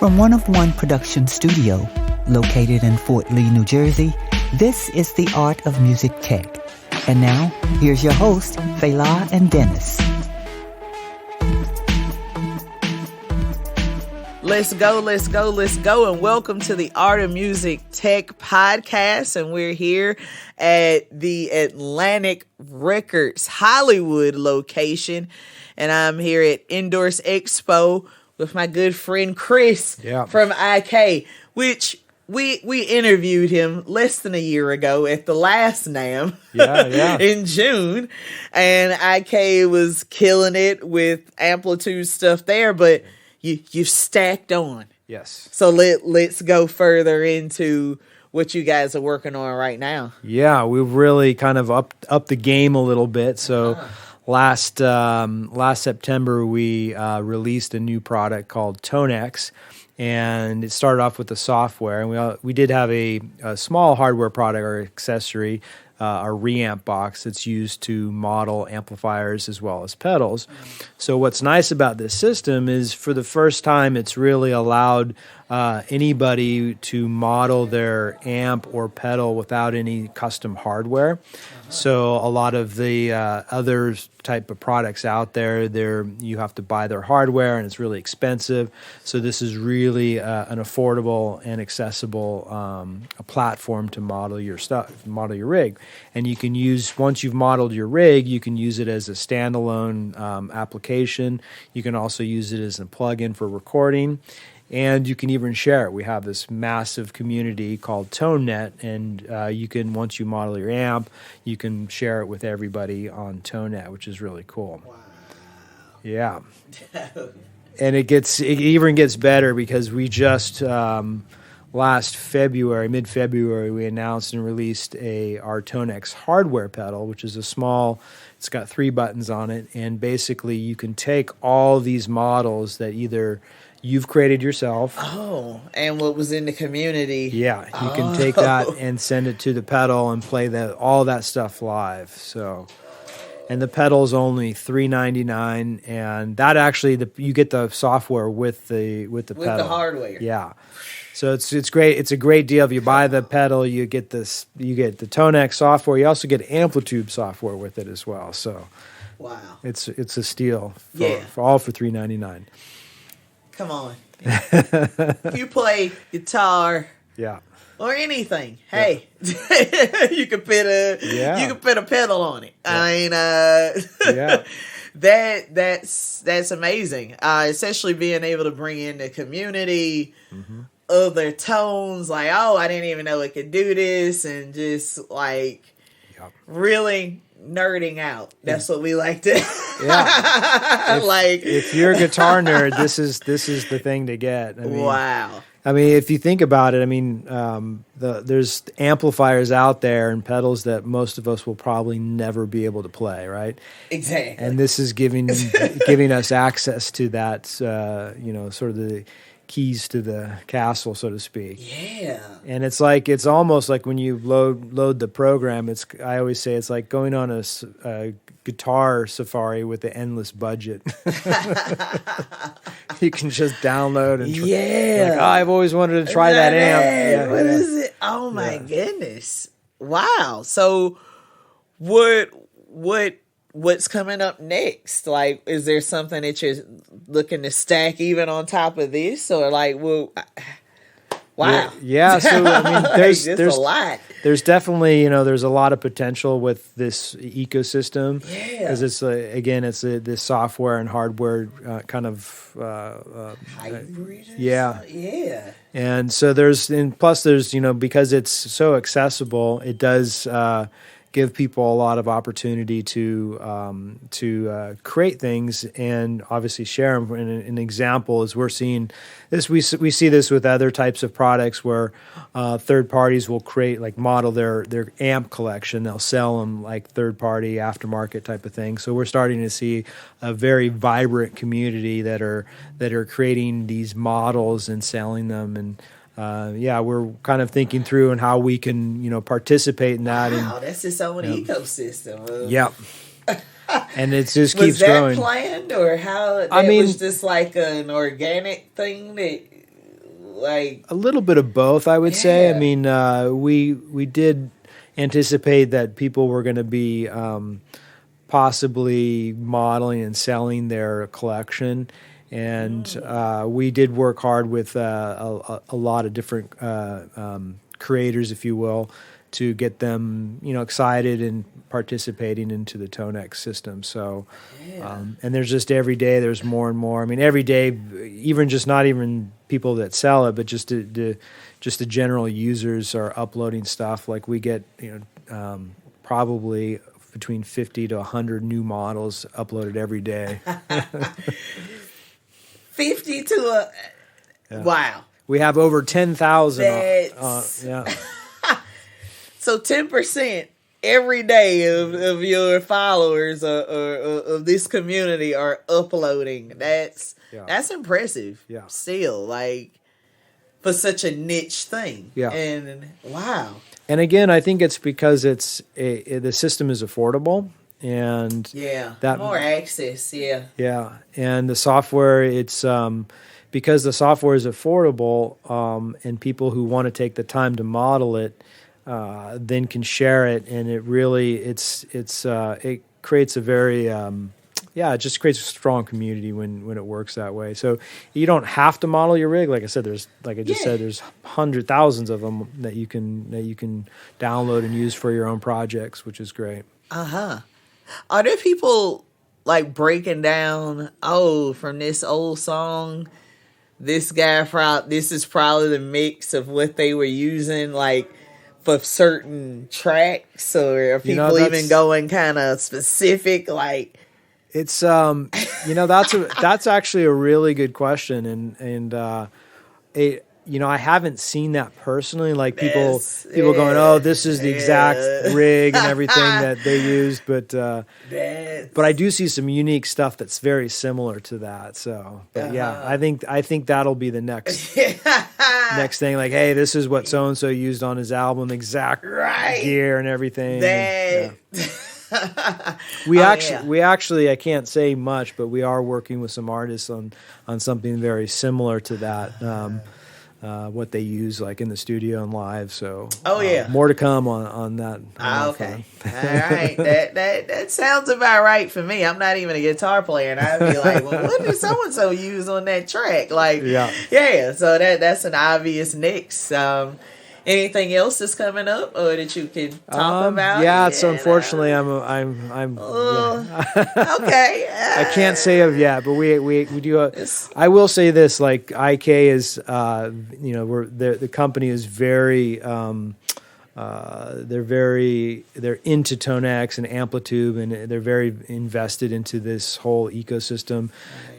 From One of One Production Studio, located in Fort Lee, New Jersey, this is The Art of Music Tech. And now, here's your host, Fela and Dennis. Let's go, and welcome to the Art of Music Tech Podcast. And we're here at the Atlantic Records Hollywood location. And I'm here at Endorse Expo with my good friend Chris from IK, which we interviewed him less than a year ago at the last NAMM in June. And IK was killing it with Amplitude stuff there, but you've stacked on. Yes. So let's go further into what you guys are working on right now. Yeah, we've really kind of up the game a little bit. So last September we released a new product called ToneX, and it started off with the software, and we did have a small hardware product or accessory, a reamp box that's used to model amplifiers as well as pedals. So what's nice about this system is for the first time it's really allowed anybody to model their amp or pedal without any custom hardware. So a lot of the other type of products out there, you have to buy their hardware and it's really expensive. So this is really an affordable and accessible a platform to model your stuff, model your rig. And you can use, once you've modeled your rig, you can use it as a standalone application. You can also use it as a plugin for recording. And you can even share it. We have this massive community called ToneNet, and you can, once you model your amp, you can share it with everybody on ToneNet, which is really cool. Wow. Yeah. And it even gets better because we just last February, mid-February, we announced and released our ToneX hardware pedal, which is it's got 3 buttons on it, and basically you can take all these models that either you've created yourself. Oh, and what was in the community. Yeah, you can take that and send it to the pedal and play all that stuff live. So, and the pedal's only $3.99, and that actually you get the software with the pedal. With the hardware. Yeah. So it's great. It's a great deal. If you buy the pedal, you get the ToneX software. You also get Amplitude software with it as well. So, wow, it's a steal for $3.99. Come on. If you play guitar or anything, hey, you can put a pedal on it. Yeah. I mean, that's amazing. Especially being able to bring in the community, other tones, like, oh, I didn't even know it could do this, and just like really nerding out. That's what we like to. If you're a guitar nerd, this is the thing to get. I mean, wow. I mean, if you think about it, I mean, there's amplifiers out there and pedals that most of us will probably never be able to play, right? Exactly. And this is giving us access to that, sort of the keys to the castle, so to speak. Yeah. And it's almost like when you load the program, I always say it's like going on a guitar safari with an endless budget. You can just download and like, I've always wanted to try that amp. What is it? Oh my goodness. Wow. So what's coming up next? Like, is there something that you're looking to stack even on top of this, or like, well, wow, yeah. So I mean, there's a lot. There's definitely there's a lot of potential with this ecosystem, because it's this software and hardware kind of hybrid. Yeah. And so plus there's because it's so accessible, it does give people a lot of opportunity to create things and obviously share them. And an example is we're seeing this. We see this with other types of products where third parties will model their amp collection. They'll sell them like third party aftermarket type of thing. So we're starting to see a very vibrant community that are creating these models and selling them. And we're kind of thinking through and how we can, participate in that. Wow, that's its own ecosystem. Yeah. And it just keeps growing. Was that planned, or how? Was just like an organic thing that Like a little bit of both, I would say. I Yeah. mean, we did anticipate that people were going to be possibly modeling and selling their collection, and we did work hard with a lot of different creators, if you will, to get them, excited and participating into the Tonex system. So, and there's just every day there's more and more. I mean, every day, even just not even people that sell it, but just the general users are uploading stuff. Like we get, probably between 50 to 100 new models uploaded every day. 50 to wow. We have over 10,000. Yeah. So 10% every day of your followers or of this community are uploading. That's impressive. Yeah. Still, like for such a niche thing. Yeah. And wow. And again, I think it's because the system is affordable, and that more access. Yeah, and the software, it's because the software is affordable, and people who want to take the time to model it then can share it, and it really it creates a very it just creates a strong community when it works that way. So you don't have to model your rig. Like I said, there's there's thousands of them that you can download and use for your own projects, which is great. Are there people like breaking down? From this old song, this is probably the mix of what they were using, like for certain tracks, or are people even going kind of specific, like? It's that's actually a really good question, and I haven't seen that personally. Like people going, this is the exact rig and everything that they used, but I do see some unique stuff that's very similar to that. So, but I think that'll be the next next thing. Like, hey, this is what so and so used on his album, exact gear and everything. We actually I can't say much, but we are working with some artists on something very similar to that. What they use like in the studio and live. So more to come on that. Okay. All right. That sounds about right for me. I'm not even a guitar player, and I'd be like, well, what did so and so use on that track? Like so that's an obvious next. Anything else that's coming up, or that you can talk about? Yeah, so unfortunately, I'm okay. I can't say of yet, but we do. I will say this: like IK is, the company is very. They're into Tonex and Amplitude, and they're very invested into this whole ecosystem.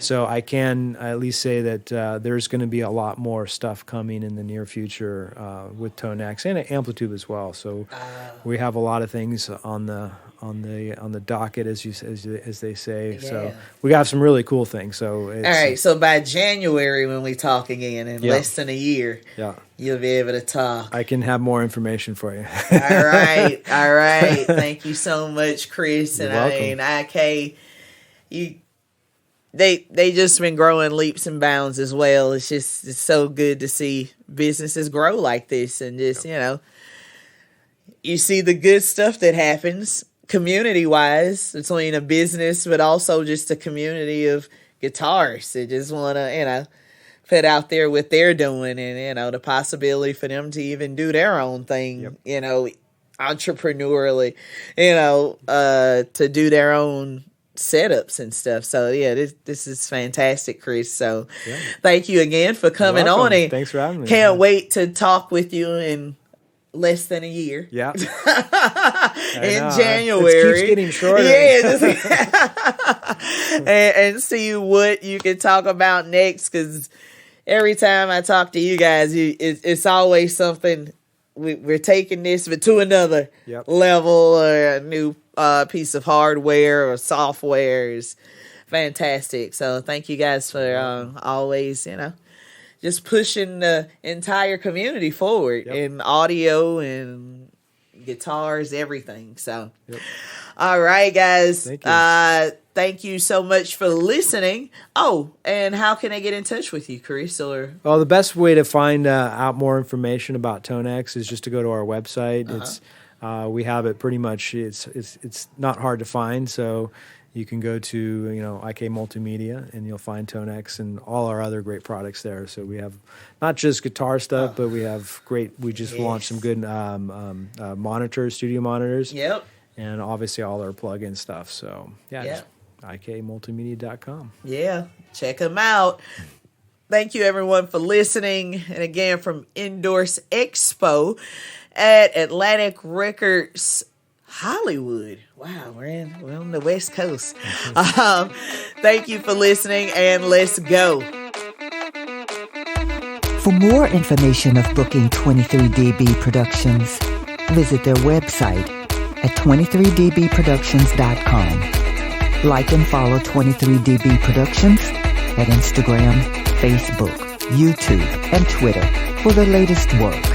So I can at least say that there's going to be a lot more stuff coming in the near future with Tonex and Amplitude as well. So we have a lot of things on the docket, as they say. So we got some really cool things. So all right. So by January, when we talk again in less than a year, you'll be able to talk. I can have more information for you. All right. Thank you so much, Chris. You're and welcome. IK, they just been growing leaps and bounds as well. It's so good to see businesses grow like this, and just you see the good stuff that happens community-wise between a business, but also just a community of guitarists that just want to, put out there what they're doing, and, the possibility for them to even do their own thing, entrepreneurially, to do their own setups and stuff. So, this is fantastic, Chris. So, thank you again for coming on. And thanks for having me. Can't wait to talk with you in less than a year. Yeah. In January. It keeps getting shorter. And see what you can talk about next, because every time I talk to you guys, it's always something. We're taking this to another level, or a new piece of hardware or software is fantastic. So thank you guys for always, just pushing the entire community forward in audio and guitars, everything. So, All right, guys. Thank you. Thank you so much for listening. Oh, and how can I get in touch with you, Chris? Or Well, the best way to find out more information about Tonex is just to go to our website. It's we have it pretty much. It's not hard to find. So you can go to IK Multimedia and you'll find Tonex and all our other great products there. So we have not just guitar stuff, but we have great. We just launched some good monitors, studio monitors. Yep. And obviously all our plug-in stuff. So just IKMultimedia.com. Yeah, check them out. Thank you, everyone, for listening. And again, from Endorse Expo at Atlantic Records Hollywood. Wow, we're on the West Coast. Thank you for listening, and let's go. For more information of booking 23DB Productions, visit their website at 23dbproductions.com. Like and follow 23DB Productions at Instagram, Facebook, YouTube, and Twitter for the latest work.